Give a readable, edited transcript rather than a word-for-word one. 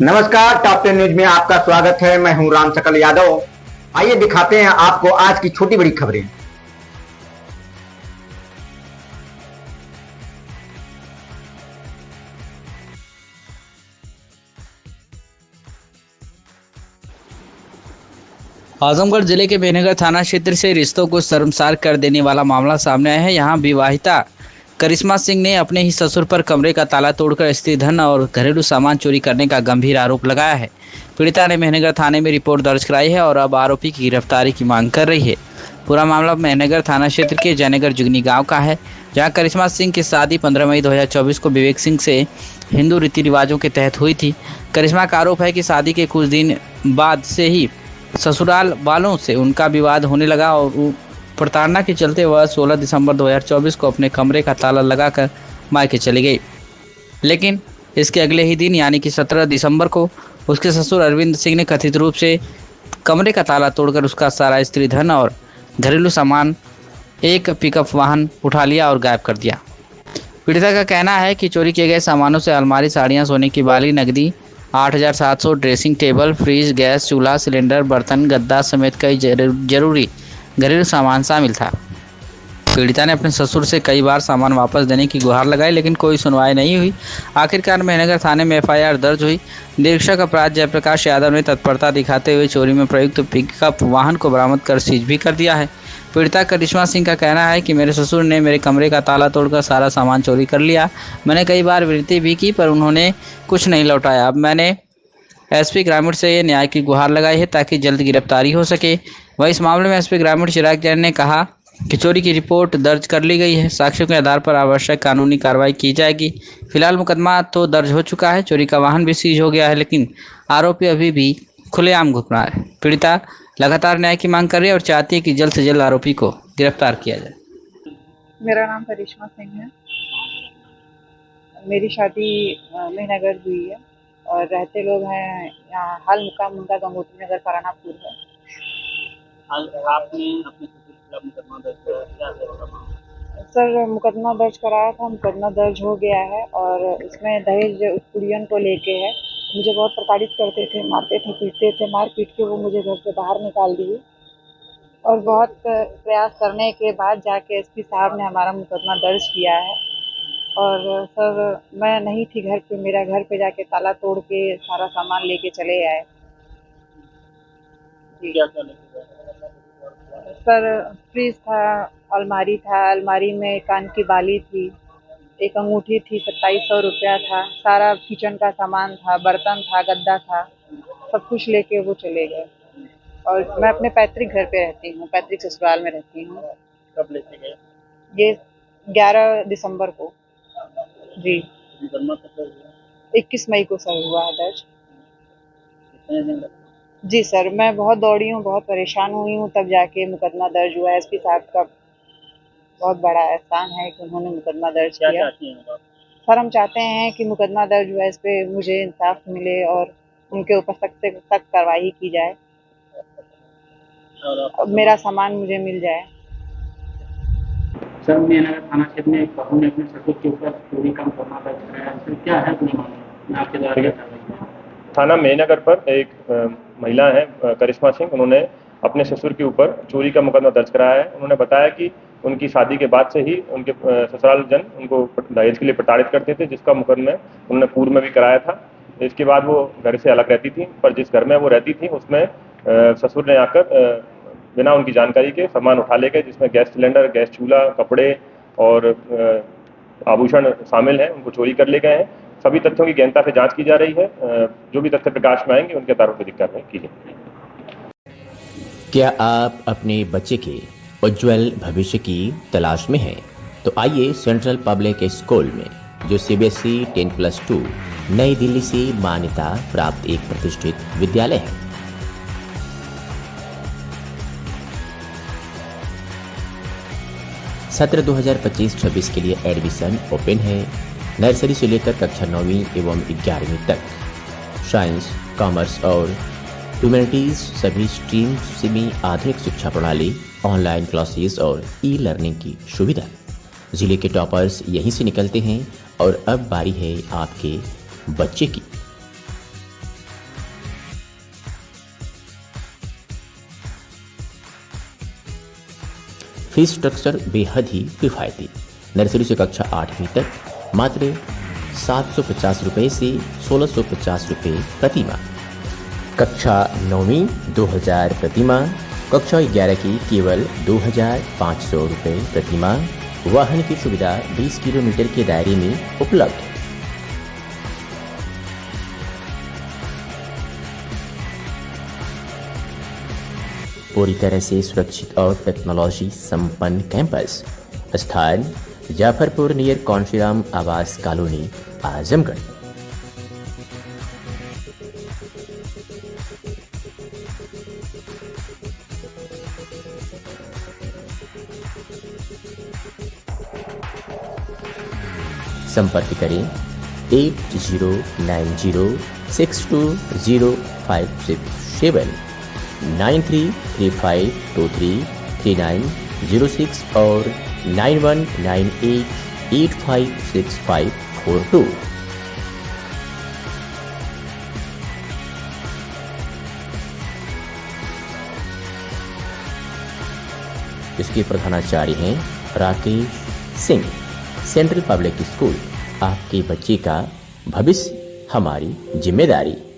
नमस्कार, top 10 news में आपका स्वागत है। मैं हूं राम सकल यादव। आइए दिखाते हैं आपको आज की छोटी बड़ी खबरें। आजमगढ़ जिले के बेनीगढ़ थाना क्षेत्र से रिश्तों को शर्मसार कर देने वाला मामला सामने आया है। यहां विवाहिता करिश्मा सिंह ने अपने ही ससुर पर कमरे का ताला तोड़कर स्त्री धन और घरेलू सामान चोरी करने का गंभीर आरोप लगाया है। पीड़िता ने मेहनगर थाने में रिपोर्ट दर्ज कराई है और अब आरोपी की गिरफ्तारी की मांग कर रही है। पूरा मामला मेहनगर थाना क्षेत्र के जयनगर जुगनी गांव का है, जहां करिश्मा सिंह की शादी 15 मई 2024 को विवेक सिंह से हिंदू रीति रिवाजों के तहत हुई थी। करिश्मा का आरोप है कि शादी के कुछ दिन बाद से ही ससुराल वालों से उनका विवाद होने लगा और प्रताड़ना के चलते वह 16 दिसंबर 2024 को अपने कमरे का ताला लगाकर मायके चली गई। लेकिन इसके अगले ही दिन यानी कि 17 दिसंबर को उसके ससुर अरविंद सिंह ने कथित रूप से कमरे का ताला तोड़कर उसका सारा स्त्री धन और घरेलू सामान, एक पिकअप वाहन उठा लिया और गायब कर दिया। पीड़िता का कहना है कि चोरी किए गए सामानों से अलमारी, साड़ियाँ, सोने की बाली, नकदी 8,700, ड्रेसिंग टेबल, फ्रिज, गैस चूल्हा, सिलेंडर, बर्तन, गद्दा समेत कई जरूरी घरेलू सामान शामिल था। पीड़िता ने अपने ससुर से कई बार सामान वापस देने की गुहार लगाई, लेकिन कोई सुनवाई नहीं हुई। आखिरकार मेहनगर थाने में एफआईआर दर्ज हुई। निरीक्षक अपराध जयप्रकाश यादव ने तत्परता दिखाते हुए चोरी में प्रयुक्त पिकअप वाहन को बरामद कर सीज भी कर दिया है। पीड़िता करिश्मा सिंह का कहना है कि मेरे ससुर ने मेरे कमरे का ताला तोड़कर सारा सामान चोरी कर लिया। मैंने कई बार विनती भी की पर उन्होंने कुछ नहीं लौटाया। अब मैंने एसपी ग्रामीण से न्याय की गुहार लगाई है ताकि जल्द गिरफ्तारी हो सके। वहीं इस मामले में एसपी ग्रामीण चिराग जैन ने कहा कि चोरी की रिपोर्ट दर्ज कर ली गई है, साक्ष्यों के आधार पर आवश्यक कानूनी कार्रवाई की जाएगी। फिलहाल मुकदमा तो दर्ज हो चुका है, चोरी का वाहन भी सीज हो गया है, लेकिन आरोपी अभी भी खुलेआम घूम रहा है। पीड़िता लगातार न्याय की मांग कर रही है और चाहती है कि जल्द से जल्द आरोपी को गिरफ्तार किया जाए। मेरा नाम करिश्मा सिंह है। मेरी शादी मेहनगर हुई है और रहते लोग हैं यहाँ। हाल मुकाम उनका गंगोत्री नगर परानापुर है। आपने अपने मुकदमा दर्ज कराया? सर, मुकदमा दर्ज कराया था, मुकदमा दर्ज हो गया है और इसमें दहेज कुड़ियन को लेके है। मुझे बहुत प्रताड़ित करते थे, मारते थे, पीटते थे। मार पीट के वो मुझे घर से बाहर निकाल दिए और बहुत प्रयास करने के बाद जाके एसपी साहब ने हमारा मुकदमा दर्ज किया है। और सर, मैं नहीं थी घर पे, मेरा घर पे जाके ताला तोड़ के सारा सामान लेके चले आए। क्या क्या लेके गए? सर, फ्रिज था, अलमारी था, अलमारी में कान की बाली थी, एक अंगूठी थी, 2700 रुपया था, सारा किचन का सामान था, बर्तन था, गद्दा था, सब कुछ लेके वो चले गए। और मैं अपने पैतृक घर पे रहती हूँ, पैतृक ससुराल में रहती हूँ। कब लेके गए? ये 11 दिसंबर को। जी, मुकदमा कब दर्ज हुआ? 21 मई को सर हुआ है दर्ज। कितने दिन लगे? जी सर, मैं बहुत दौड़ी हूँ, बहुत परेशान हुई हूँ, तब जाके मुकदमा दर्ज हुआ है। एसपी साहब का बहुत बड़ा एहसान है कि उन्होंने मुकदमा दर्ज क्या किया। चाहती हैं आप? सर, हम चाहते हैं कि मुकदमा दर्ज हुआ है, इस पे मुझे इंसाफ मिले और उनके ऊपर सख्त से सख्त कार्रवाई की जाए और मेरा सामान मुझे मिल जाए। सर, मेहनगर थाना क्षेत्र में एक बहू ने अपने ससुर के ऊपर चोरी का मुकदमा दर्ज कराया। सर, क्या है पूरा मामला? आपके द्वारा थाना मेहनगर पर एक महिला है करिश्मा सिंह, उन्होंने अपने ससुर के ऊपर चोरी का मुकदमा दर्ज कराया है। उन्होंने बताया कि उनकी शादी के बाद से ही उनके ससुराल जन उनको दहेज के लिए प्रताड़ित करते थे, जिसका मुकदमा उन्होंने पूर्व में भी कराया था। इसके बाद वो घर से अलग रहती थी, पर जिस घर में वो रहती थी उसमें ससुर ने आकर बिना उनकी जानकारी के सामान उठा ले गए, जिसमें गैस सिलेंडर, गैस चूल्हा, कपड़े और आभूषण शामिल हैं, उनको चोरी कर ले गए हैं। सभी तथ्यों की गहनता से जांच की जा रही है। जो भी तथ्य प्रकाश में आएंगे उनके आधार पर कार्रवाई की जाएगी। क्या आप अपने बच्चे के उज्जवल भविष्य की तलाश में हैं? तो आइए सेंट्रल पब्लिक स्कूल में, जो सीबीएसई 10+2 नई दिल्ली से मान्यता प्राप्त एक प्रतिष्ठित विद्यालय है। सत्र 2025-26 के लिए एडमिशन ओपन है। नर्सरी से लेकर कक्षा 9वीं एवं 11वीं तक। साइंस, कॉमर्स और ह्यूमैनिटीज सभी स्ट्रीम्स में आधुनिक शिक्षा प्रणाली, ऑनलाइन क्लासेस और ई लर्निंग की सुविधा। जिले के टॉपर्स यहीं से निकलते हैं और अब बारी है आपके बच्चे की। फीस स्ट्रक्चर बेहद ही किफ़ायती। नर्सरी से कक्षा 8वीं तक मात्र 750 रुपये से 1650 रुपये प्रति माह। कक्षा 9वीं 2000 प्रति माह। कक्षा 11 की केवल 2500 रुपये प्रति माह। वाहन की सुविधा 20 किलोमीटर के दायरे में उपलब्ध है। पूरी तरह से सुरक्षित और टेक्नोलॉजी संपन्न कैंपस। स्थान जाफरपुर नियर कौनशीराम आवास कॉलोनी, आजमगढ़। संपर्क करें 8090620567 9335233906 और 9198856542। इसके प्रधानाचार्य हैं Rakesh Singh. Central public school, आपके बच्चे का भविष्य हमारी जिम्मेदारी।